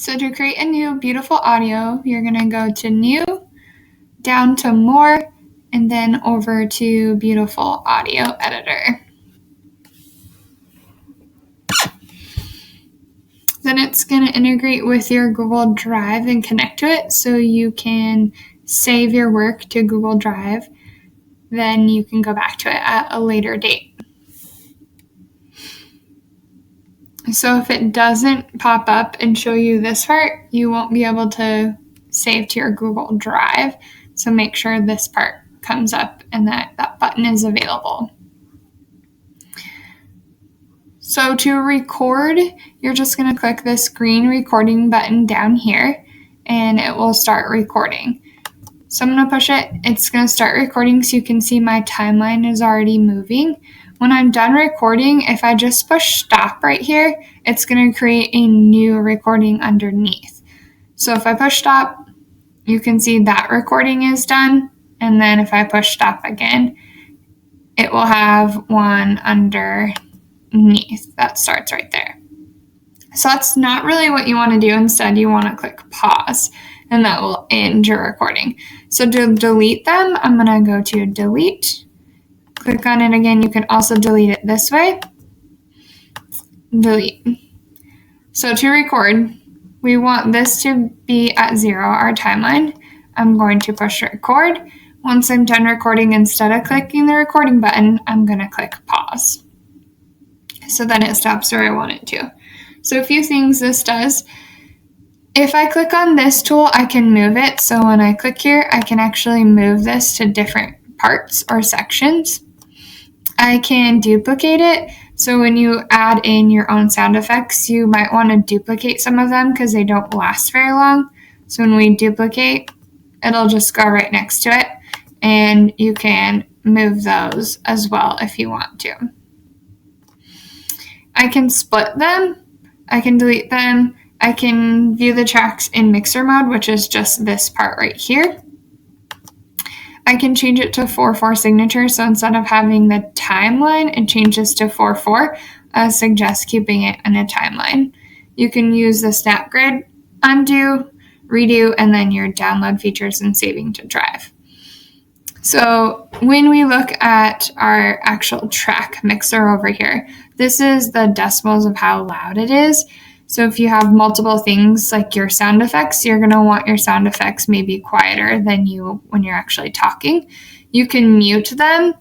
So to create a new beautiful audio, you're going to go to New, down to More, and then over to Beautiful Audio Editor. Then it's going to integrate with your Google Drive and connect to it so you can save your work to Google Drive. Then you can go back to it at a later date. So if it doesn't pop up and show you this part, you won't be able to save to your Google Drive. So make sure this part comes up and that button is available. So to record, you're just going to click this green recording button down here and it will start recording. So I'm going to push it. It's going to start recording so you can see my timeline is already moving. When I'm done recording, if I just push stop right here, it's going to create a new recording underneath. So if I push stop, you can see that recording is done. And then if I push stop again, it will have one underneath that starts right there. So that's not really what you want to do. Instead, you want to click pause and that will end your recording. So to delete them, I'm going to go to delete. Click on it again. You can also delete it this way. Delete. So to record, we want this to be at 0, our timeline. I'm going to push record. Once I'm done recording, instead of clicking the recording button, I'm going to click pause. So then it stops where I want it to. So a few things this does. If I click on this tool, I can move it. So when I click here, I can actually move this to different parts or sections. I can duplicate it. So when you add in your own sound effects, you might want to duplicate some of them because they don't last very long. So when we duplicate, it'll just go right next to it. And you can move those as well if you want to. I can split them. I can delete them. I can view the tracks in mixer mode, which is just this part right here. I can change it to 4:4 signature, so instead of having the timeline, it changes to 4:4. I suggest keeping it in a timeline. You can use the snap grid, undo, redo, and then your download features and saving to drive. So when we look at our actual track mixer over here, this is the decibels of how loud it is. So if you have multiple things like your sound effects, you're going to want your sound effects maybe quieter than you when you're actually talking. You can mute them.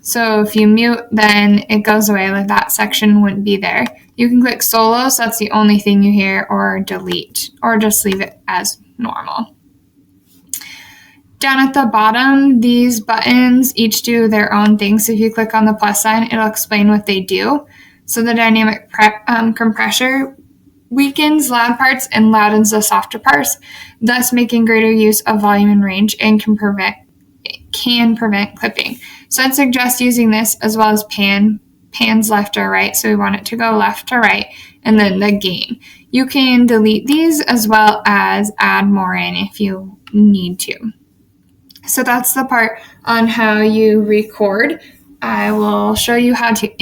So if you mute, then it goes away, like that section wouldn't be there. You can click solo, so that's the only thing you hear, or delete, or just leave it as normal. Down at the bottom, these buttons each do their own thing. So if you click on the plus sign, it'll explain what they do. So the dynamic compressor weakens loud parts and loudens the softer parts, thus making greater use of volume and range and can prevent clipping. So I'd suggest using this as well as pans left or right. So we want it to go left to right, and then the gain. You can delete these as well as add more in if you need to. So that's the part on how you record. I will show you how to